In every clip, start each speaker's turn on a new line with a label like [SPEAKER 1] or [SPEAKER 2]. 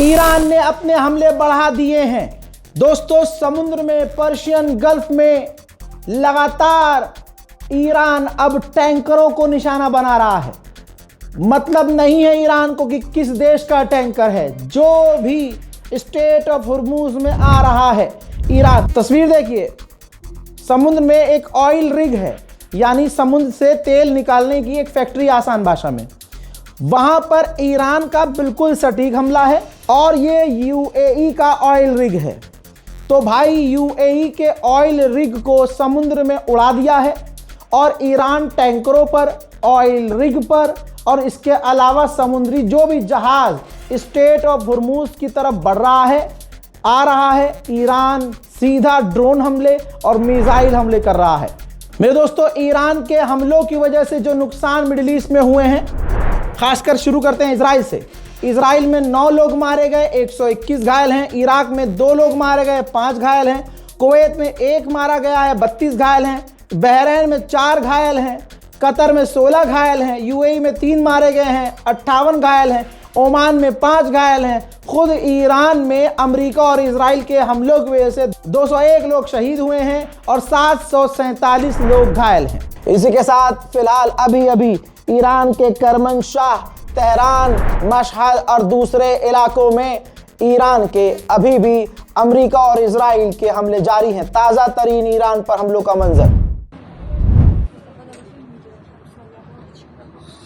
[SPEAKER 1] Iran ने अपने हमले बढ़ा दिए हैं। दोस्तों, समुद्र में, पर्शियन गल्फ में लगातार ईरान अब टैंकरों को निशाना बना रहा है। मतलब नहीं है ईरान को कि किस देश का टैंकर है, जो भी स्टेट ऑफ हुर्मुज में आ रहा है ईरान। तस्वीर देखिए, समुद्र में एक ऑयल रिग है, यानी समुद्र से तेल निकालने की एक फैक्ट्री आसान भाषा में। वहां पर ईरान का बिल्कुल सटीक हमला है और ये यूएई का ऑयल रिग है। तो भाई, यूएई के ऑयल रिग को समुद्र में उड़ा दिया है और ईरान टैंकरों पर, ऑयल रिग पर और इसके अलावा समुद्री जो भी जहाज स्टेट ऑफ हुर्मुज की तरफ बढ़ रहा है, आ रहा है, ईरान सीधा ड्रोन हमले और मिसाइल हमले कर रहा है। मेरे दोस्तों, ईरान के हमलों की वजह से जो नुकसान मिडिल ईस्ट में हुए हैं, खासकर शुरू करते हैं इजराइल से। इजराइल में 9 लोग मारे गए, 121 घायल हैं। इराक में 2 लोग मारे गए, 5 घायल हैं। कुवैत में 1 मारा गया है, 32 घायल हैं। बहरीन में 4 घायल हैं। कतर में 16 घायल हैं। यूएई में 3 मारे गए हैं, 58 घायल हैं। ओमान में 5 घायल हैं। खुद ईरान में अमेरिका और इजराइल के हमलों की वजह से 201 लोग शहीद हुए हैं और 747 लोग घायल हैं। इसी के साथ फिलहाल अभी ईरान के करमनशाह, तेहरान, मशहद और दूसरे इलाकों में ईरान के अभी भी अमेरिका और इजराइल के हमले जारी हैं। ताज़ा तरीन ईरान पर हमलों का मंजर।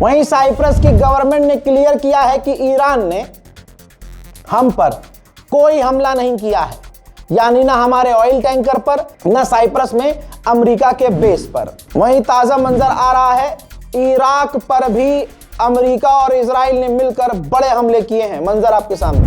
[SPEAKER 1] वहीं साइप्रस की गवर्नमेंट ने क्लियर किया है कि ईरान ने हम पर कोई हमला नहीं किया है, यानी ना हमारे ऑयल टैंकर पर, ना साइप्रस में अमेरिका के बेस पर। वहीं ताजा मंजर आ रहा है, इराक पर भी अमेरिका और इजराइल ने मिलकर बड़े हमले किए हैं। मंजर आपके सामने।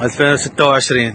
[SPEAKER 2] 2026.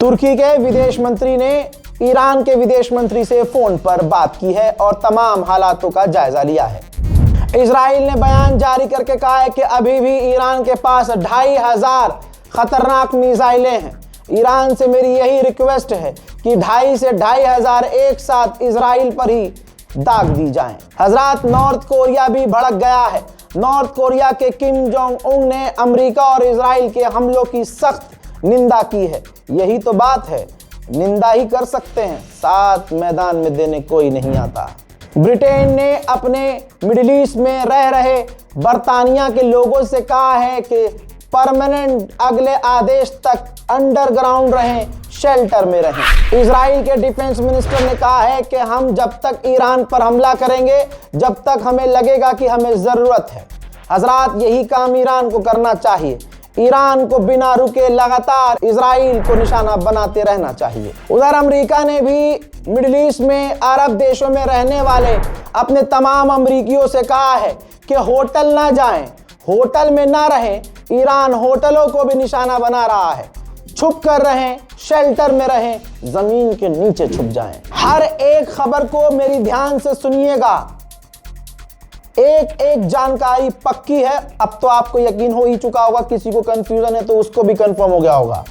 [SPEAKER 1] तुर्की के विदेश मंत्री ने ईरान के विदेश मंत्री से फोन पर बात की है और तमाम हालातों का जायजा लिया है। इजराइल ने बयान जारी करके कहा है कि अभी भी ईरान के पास 2500 खतरनाक मिसाइलें हैं। ईरान से मेरी यही रिक्वेस्ट है कि 2500 से 2500 एक साथ इजराइल पर ही दाग दी जाएं। हजरात, नॉर्थ कोरिया भी भड़क गया है। नॉर्थ कोरिया के किम जोंग उंग ने अमेरिका और इजराइल के हमलों की सख्त निंदा की है। यही तो बात है, निंदा ही कर सकते हैं, साथ मैदान में देने कोई नहीं आता। ब्रिटेन ने अपने मिडिल ईस्ट में रह रहे बरतानिया के लोगों से कहा है कि परमानेंट अगले आदेश तक अंडरग्राउंड रहें, शेल्टर में रहें। इजराइल के डिफेंस मिनिस्टर ने कहा है कि हम जब तक ईरान पर हमला करेंगे जब तक हमें लगेगा कि हमें ज़रूरत है। हजरात, यही काम ईरान को करना चाहिए। ईरान को बिना रुके लगातार इजराइल को निशाना बनाते रहना चाहिए। उधर अमेरिका ने भी मिडिल ईस्ट में अरब देशों में रहने वाले अपने तमाम अमरीकियों से कहा है कि होटल ना जाएं, होटल में ना रहें। ईरान होटलों को भी निशाना बना रहा है। छुप कर रहें, शेल्टर में रहें, जमीन के नीचे छुप जाएं। हर एक खबर को मेरी ध्यान से सुनिएगा, एक एक जानकारी पक्की है। अब तो आपको यकीन हो ही चुका होगा, किसी को कंफ्यूजन है तो उसको भी कंफर्म हो गया होगा।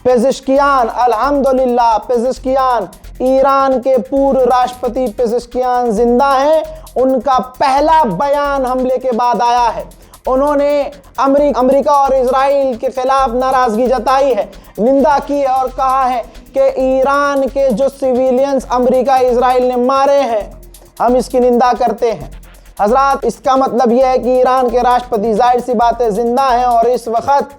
[SPEAKER 1] पेज़ेश्कियान, अल्हम्दुलिल्लाह पेज़ेश्कियान, ईरान के पूर्व राष्ट्रपति पेज़ेश्कियान जिंदा हैं। उनका पहला बयान हमले के बाद आया है। उन्होंने अमेरिका और इजराइल के खिलाफ नाराजगी जताई है, निंदा की है और कहा है कि ईरान के जो सिविलियंस अमेरिका इजराइल ने मारे हैं, हम इसकी निंदा करते हैं। हजरात, इसका मतलब यह है कि ईरान के राष्ट्रपति जाहिर सी बात है जिंदा हैं और इस वक्त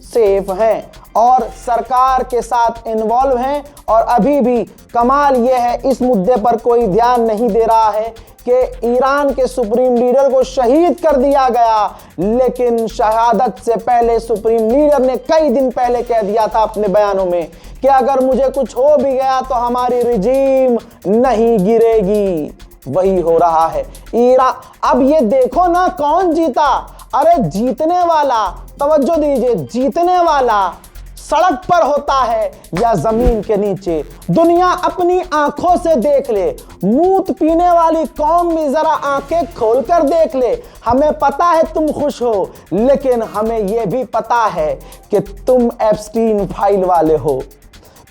[SPEAKER 1] सेफ हैं और सरकार के साथ इन्वॉल्व हैं। और अभी भी कमाल यह है, इस मुद्दे पर कोई ध्यान नहीं दे रहा है कि ईरान के सुप्रीम लीडर को शहीद कर दिया गया, लेकिन शहादत से पहले सुप्रीम लीडर ने कई दिन पहले कह दिया था अपने बयानों में कि अगर मुझे कुछ हो भी गया तो हमारी रिजीम नहीं गिरेगी। वही हो रहा है ईरान। अब ये देखो ना कौन जीता। अरे जीतने वाला, तवज्जो दीजिए, जीतने वाला सड़क पर होता है या जमीन के नीचे। दुनिया अपनी आंखों से देख ले, मूत पीने वाली कौम भी जरा आंखें खोलकर देख ले। हमें पता है तुम खुश हो, लेकिन हमें यह भी पता है कि तुम एप्स्टीन फाइल वाले हो।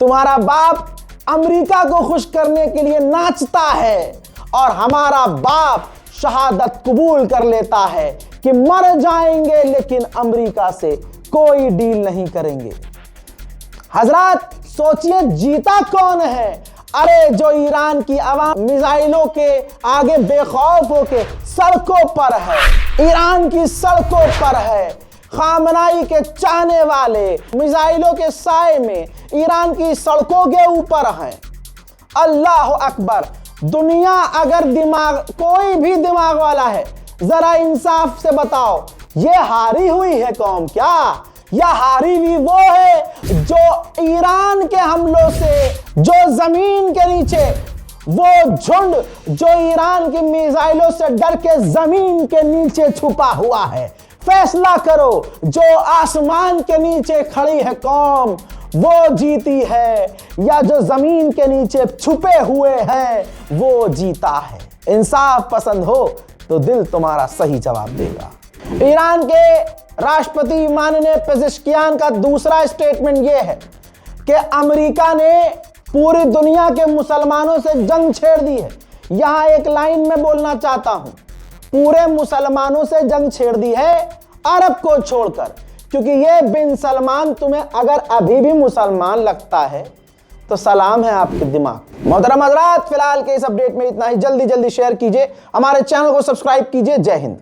[SPEAKER 1] तुम्हारा बाप अमेरिका को खुश करने के लिए नाचता है और हमारा बाप शहादत कबूल कर लेता है कि मर जाएंगे लेकिन अमेरिका से कोई डील नहीं करेंगे। हजरात, सोचिए जीता कौन है? अरे जो ईरान की आवाम मिसाइलों के आगे बेखौफ होके सड़कों पर है, ईरान की सड़कों पर है। खामनाई के चाहने वाले मिसाइलों के साए में ईरान की सड़कों के ऊपर हैं। अल्लाह अकबर। दुनिया अगर कोई भी दिमाग वाला है, जरा इंसाफ से बताओ, ये हारी हुई है कौम क्या, या हारी हुई वो है जो ईरान के हमलों से, जो जमीन के नीचे, वो झुंड जो ईरान की मिसाइलों से डर के जमीन के नीचे छुपा हुआ है। फैसला करो, जो आसमान के नीचे खड़ी है कौम वो जीती है, या जो जमीन के नीचे छुपे हुए हैं वो जीता है। इंसाफ पसंद हो तो दिल तुम्हारा सही जवाब देगा। ईरान के राष्ट्रपति माननीय पेज़ेश्कियान का दूसरा स्टेटमेंट यह है कि अमेरिका ने पूरी दुनिया के मुसलमानों से जंग छेड़ दी है। यहां एक लाइन में बोलना चाहता हूं, पूरे मुसलमानों से जंग छेड़ दी है, अरब को छोड़कर, क्योंकि ये बिन सलमान तुम्हें अगर अभी भी मुसलमान लगता है तो सलाम है आपके दिमाग। मोहतरम हज़रात, फिलहाल के इस अपडेट में इतना ही। जल्दी शेयर कीजिए, हमारे चैनल को सब्सक्राइब कीजिए। जय हिंद।